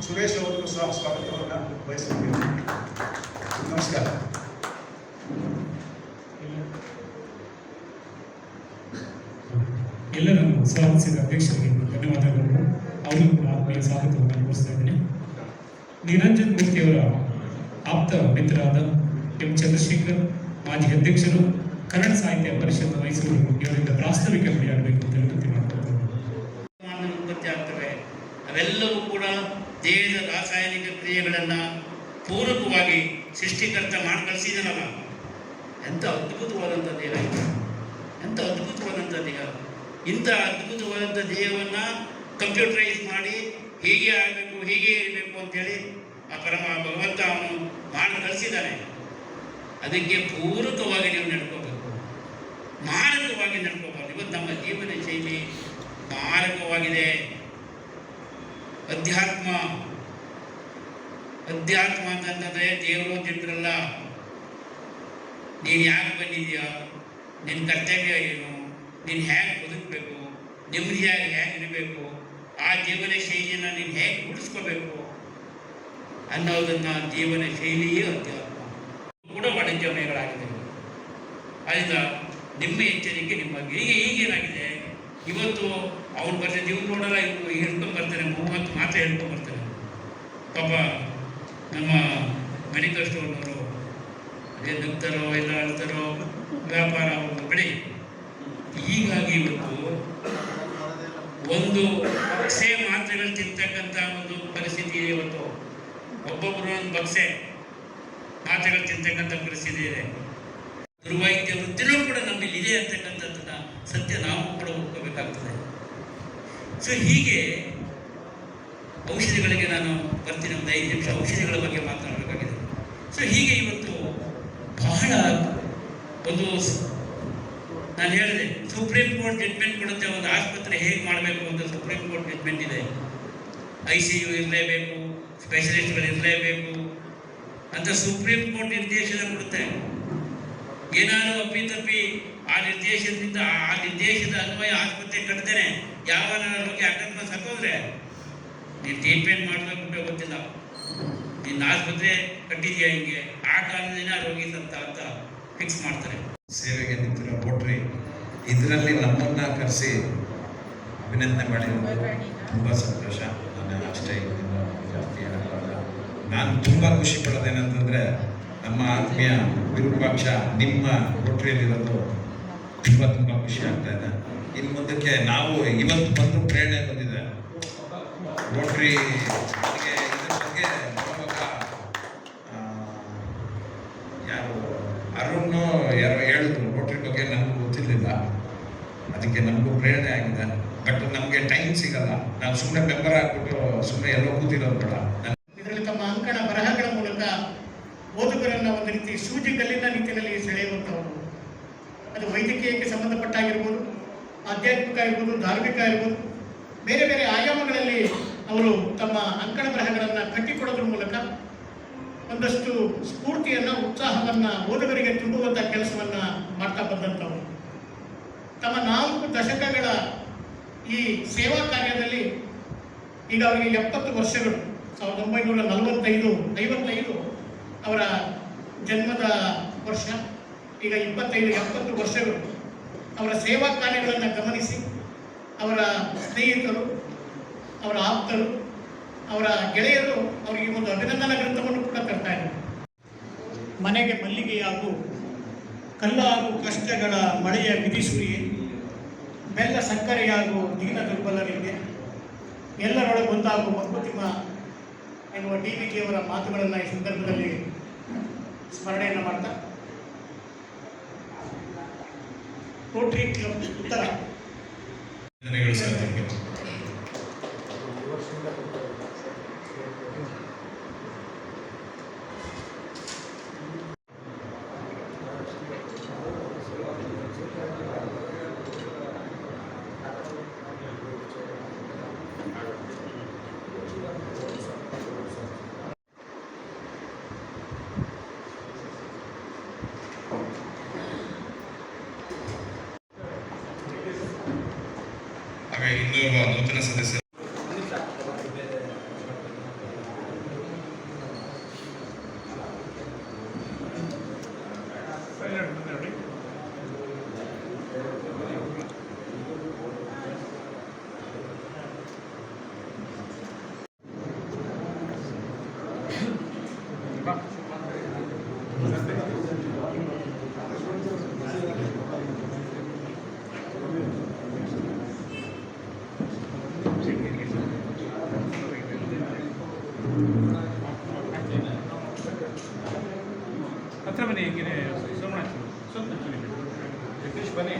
ಸುರೇಶ್ ಅವರಿಗೂ ಸಹ ಸ್ವಾಗತವನ್ನು ಬಯಸುತ್ತೇವೆ. ನಮಸ್ಕಾರ. ಎಲ್ಲರನ್ನು ಸ್ವಾಗತಿಸಿದ ಅಧ್ಯಕ್ಷರಿಗೆ ಧನ್ಯವಾದಗಳು. ಅವರಿಗೂ ಕೂಡ ಆತ್ಮೀಯ ಸ್ವಾಗತವನ್ನು ಕೋರಿಸ್ತಾ ಇದ್ದೇನೆ. ನಿರಂಜನ್ ಮೂರ್ತಿಯವರ ಆಪ್ತ ಮಿತ್ರರಾದ ಎಂ ಚಂದ್ರಶೇಖರ್, ಮಾಜಿ ಅಧ್ಯಕ್ಷರು, ಕನ್ನಡ ಸಾಹಿತ್ಯ ಪರಿಷತ್ ಮೈಸೂರು ಇವರಿಂದ ಪ್ರಾಸ್ತಾವಿಕ ನುಡಿಯಾಡಬೇಕು ಅಂತ ವಿನಂತಿ ಮಾಡ್ಕೊಳ್ತಾರೆ. ಉತ್ಪತ್ತಿ ಆಗ್ತವೆ. ಅವೆಲ್ಲವೂ ಕೂಡ ದೇಹದ ರಾಸಾಯನಿಕ ಕ್ರಿಯೆಗಳನ್ನು ಪೂರಕವಾಗಿ ಸೃಷ್ಟಿಕರ್ತ ಮಾಡಿ ಕಳಿಸಿದನಲ್ಲ. ಎಂಥ ಅದ್ಭುತವಾದಂಥ ದೇಹ ಇದು, ಎಂಥ ಅದ್ಭುತವಾದಂಥ ದೇಹ. ಇಂಥ ಅದ್ಭುತವಾದಂಥ ದೇಹವನ್ನು ಕಂಪ್ಯೂಟರೈಸ್ ಮಾಡಿ ಹೀಗೆ ಆಗಬೇಕು, ಹೀಗೆ ಇರಬೇಕು ಅಂತೇಳಿ ಆ ಭಗವಂತ ಅವನು ಮಾಡಿ ಕಳಿಸಿದ್ದಾನೆ. ಅದಕ್ಕೆ ಪೂರಕವಾಗಿ ನೀವು ನಡ್ಕೋಬೇಕು, ಮಾರಕವಾಗಿ ನಡ್ಕೋಬಾರ್ದು. ಇವತ್ತು ನಮ್ಮ ಜೀವನ ಶೈಲಿ ಮಾರಕವಾಗಿದೆ. ಅಧ್ಯಾತ್ಮ ಅಂತಂದರೆ ದೇವರು ಜನರಲ್ಲ. ನೀನು ಯಾಕೆ ಬಂದಿದೆಯಾ, ನಿನ್ನ ಕರ್ತವ್ಯ ಏನು, ನೀನು ಹೇಗೆ ಬದುಕಬೇಕು, ನೆಮ್ಮದಿಯಾಗಿ ಹೇಗೆ ಇರಬೇಕು, ಆ ಜೀವನ ಶೈಲಿಯನ್ನು ನೀನು ಹೇಗೆ ಉಳಿಸ್ಕೋಬೇಕು ಅನ್ನೋದನ್ನು ಜೀವನ ಶೈಲಿಯೇ ಅಧ್ಯಾತ್ಮ ಕೂಡ ವಾಣಿಜ್ಯಮಯಗಳಾಗಿದೆ. ಅದರಿಂದ ನಿಮ್ಮ ಎಚ್ಚರಿಕೆ ನಿಮ್ಮ ಈಗೇನಾಗಿದೆ, ಇವತ್ತು ಅವ್ನು ಬರ್ತಾನೆ, ನೀವು ನೋಡಲ್ಲ, ಇವರು ಹೇಳ್ಕೊಂಡು ಬರ್ತಾನೆ, 30 ಮಾತ್ರ ಹೇಳ್ಕೊಂಡು ಬರ್ತಾನೆ. ಪಾಪ ನಮ್ಮ ಮೆಡಿಕಲ್ ಸ್ಟೋರ್ನವರು ಅದೇ ನಗ್ತಾರೋ ಎಲ್ಲ ಅಳ್ತಾರೋ ವ್ಯಾಪಾರ ಅವ್ರದ್ದು ಬಿಡಿ. ಹೀಗಾಗಿ ಇವತ್ತು ಒಂದು ಬಕ್ಸೆ ಮಾತ್ರೆಗಳು ತಿಂತಕ್ಕಂಥ ಒಂದು ಪರಿಸ್ಥಿತಿ ಇದೆ. ಇವತ್ತು ಒಬ್ಬೊಬ್ಬರು ಒಂದು ಬಕ್ಸೆ ಮಾತ್ರೆಗಳು ತಿಂತಕ್ಕಂಥ ಪರಿಸ್ಥಿತಿ ಇದೆ. ದುರ್ವೈದ್ಯ ವೃತ್ತಿನೂ ಕೂಡ ನಮ್ಮಲ್ಲಿ ಇದೆ ಅಂತಕ್ಕಂಥದ್ದನ್ನು ಸತ್ಯ ನಾವು ಕೂಡ ಒಪ್ಕೋಬೇಕಾಗ್ತದೆ. ಸೊ ಹೀಗೆ ಔಷಧಿಗಳಿಗೆ ನಾನು ಬರ್ತೀನಿ, ಒಂದು 5 ನಿಮಿಷ ಔಷಧಿಗಳ ಬಗ್ಗೆ ಮಾತನಾಡಬೇಕಾಗಿದೆ. ಸೊ ಹೀಗೆ ಇವತ್ತು ಬಹಳ ಒಂದು ನಾನು ಹೇಳಿದೆ, ಸುಪ್ರೀಂ ಕೋರ್ಟ್ ಜಡ್ಜ್ಮೆಂಟ್ ಕೊಡುತ್ತೆ ಒಂದು ಆಸ್ಪತ್ರೆ ಹೇಗೆ ಮಾಡಬೇಕು ಅಂತ. ಸುಪ್ರೀಂ ಕೋರ್ಟ್ ಜಡ್ಜ್ಮೆಂಟ್ ಇದೆ, ICU ಇರಲೇಬೇಕು, ಸ್ಪೆಷಲಿಸ್ಟ್ಗಳು ಇರಲೇಬೇಕು ಅಂತ ಸುಪ್ರೀಂ ಕೋರ್ಟ್ ನಿರ್ದೇಶನ ಕೊಡುತ್ತೆ. ಏನಾದರೂ ಅಪ್ಪಿತಪ್ಪಿ ಆ ನಿರ್ದೇಶನದಿಂದ ಆ ನಿರ್ದೇಶದ ಅನ್ವಯ ಆಸ್ಪತ್ರೆ ಕಟ್ತೇನೆ, ಯಾವ ರೋಗಿ ಅಕಸ್ಮಾತ್ ಸತ್ತೋದ್ರೆ ನೀನು ಟ್ರೀಟ್ಮೆಂಟ್ ಮಾಡಬೇಕು ಗೊತ್ತಿಲ್ಲ, ನಿನ್ನ ಆಸ್ಪತ್ರೆ ಕಟ್ಟಿದೆಯಾ ಹಿಂಗೆ, ಆ ಕಾರಣದಿಂದ ರೋಗಿ ಸತ್ತ ಅಂತ ಫಿಕ್ಸ್ ಮಾಡ್ತಾರೆ. ಸೇವೆಗೆ ನಿಂತಿರೋ ರೋಟ್ರಿ ಇದರಲ್ಲಿ ನಮ್ಮನ್ನು ಕರೆಸಿ ಅಭಿನಂದನೆ ಮಾಡಿರೋದು ತುಂಬ ಸಂತೋಷ. ನಾನು ಅಷ್ಟೇ ಜಾಸ್ತಿ ಹೇಳೋಲ್ಲ. ನಾನು ತುಂಬ ಖುಷಿ ಪಡೋದೇನಂತಂದರೆ ನಮ್ಮ ಆತ್ಮೀಯ ವಿರೂಪಾಕ್ಷ ನಿಮ್ಮ ರೋಟ್ರಿಯಲ್ಲಿರೋದು ತುಂಬ ಖುಷಿ ಆಗ್ತಾ ಇದೆ. ಇನ್ನು ಮುಂದಕ್ಕೆ ನಾವು ಇವತ್ತು ಬಂದು ಪ್ರೇರಣೆ ಬಂದಿದೆ ರೋಟ್ರಿ ಬಗ್ಗೆ. ಇದ್ರ ಬಗ್ಗೆ ಯಾರು ಅರುಣ್ ಯಾರೋ ಹೇಳಿದ್ರು ರೋಟ್ರಿ ಬಗ್ಗೆ, ನನಗೂ ಗೊತ್ತಿರಲಿಲ್ಲ. ಅದಕ್ಕೆ ನಮಗೂ ಪ್ರೇರಣೆ ಆಗಿದೆ. ಬಟ್ ನಮಗೆ ಟೈಮ್ ಸಿಗಲ್ಲ, ನಾವು ಸುಮ್ಮನೆ ಮೆಂಬರ್ ಆಗ್ಬಿಟ್ಟು ಸುಮ್ಮನೆ ಎಲ್ಲೋ ಕೂತಿರೋದು ಬೇಡ. ಇದರಲ್ಲಿ ತಮ್ಮ ಅಂಕಣ ಬರಹಗಳ ಮೂಲಕ ಓದುಗರನ್ನು ಒಂದು ರೀತಿ ಸೂಜಿಗಲ್ಲಿನ ನಿಟ್ಟಿನಲ್ಲಿ ಸೆಳೆಯುವಂಥವರು. ಅದು ವೈದ್ಯಕೀಯಕ್ಕೆ ಸಂಬಂಧಪಟ್ಟಾಗಿರ್ಬೋದು, ಆಧ್ಯಾತ್ಮಿಕ ಇರ್ಬೋದು, ಧಾರ್ಮಿಕ ಇರ್ಬೋದು, ಬೇರೆ ಬೇರೆ ಆಯಾಮಗಳಲ್ಲಿ ಅವರು ತಮ್ಮ ಅಂಕಣ ಬರಹಗಳನ್ನು ಕಟ್ಟಿಕೊಡೋದ್ರ ಮೂಲಕ ಒಂದಷ್ಟು ಸ್ಫೂರ್ತಿಯನ್ನು, ಉತ್ಸಾಹವನ್ನು ಓದುಗರಿಗೆ ತುಂಬುವಂಥ ಕೆಲಸವನ್ನು ಮಾಡ್ತಾ ಬಂದಂಥವರು. ತಮ್ಮ 4 ದಶಕಗಳ ಈ ಸೇವಾ ಕಾರ್ಯದಲ್ಲಿ ಈಗ ಅವರಿಗೆ 70 ವರ್ಷಗಳು. 1945 ಅವರ ಜನ್ಮದ ವರ್ಷ. ಈಗ 25-70 ವರ್ಷಗಳು ಅವರ ಸೇವಾ ಕಾರ್ಯಗಳನ್ನು ಗಮನಿಸಿ ಅವರ ಸ್ನೇಹಿತರು, ಅವರ ಆಪ್ತರು, ಅವರ ಗೆಳೆಯರು ಅವರಿಗೆ ಒಂದು ಅಭಿನಂದನಾ ಗ್ರಂಥವನ್ನು ಕೂಡ ತರ್ತಾ ಇದ್ದಾರೆ. ಮನೆಗೆ ಮಲ್ಲಿಗೆಯಾಗು, ಕಲ್ಲಾಗು ಕಷ್ಟಗಳ ಮಳೆಯ ವಿಧಿಸುರಿಯೇ, ಬೆಲ್ಲ ಸಕ್ಕರೆಯಾಗು ದೀನ ದುರ್ಬಲರಿಗೆ, ಎಲ್ಲರೊಳಗೊಂದಾಗು ಮಂಕುತಿಮ್ಮ ಎನ್ನುವ DVG ಅವರ ಮಾತುಗಳನ್ನು ಈ ಸಂದರ್ಭದಲ್ಲಿ ಸ್ಮರಣೆಯನ್ನು ಮಾಡ್ತಾ, ರೋಟರಿ ಕ್ಲಬ್ ಉತ್ತರ ಇನ್ನೋರ್ವ ನೂತನ ಸದಸ್ಯ ಹತ್ರ ಬನ್ನಿ ಹೀಗೆ ಸೋಮನಾಥ್ ಸ್ವಲ್ಪ ಜಗದೀಶ್ ಬನ್ನಿ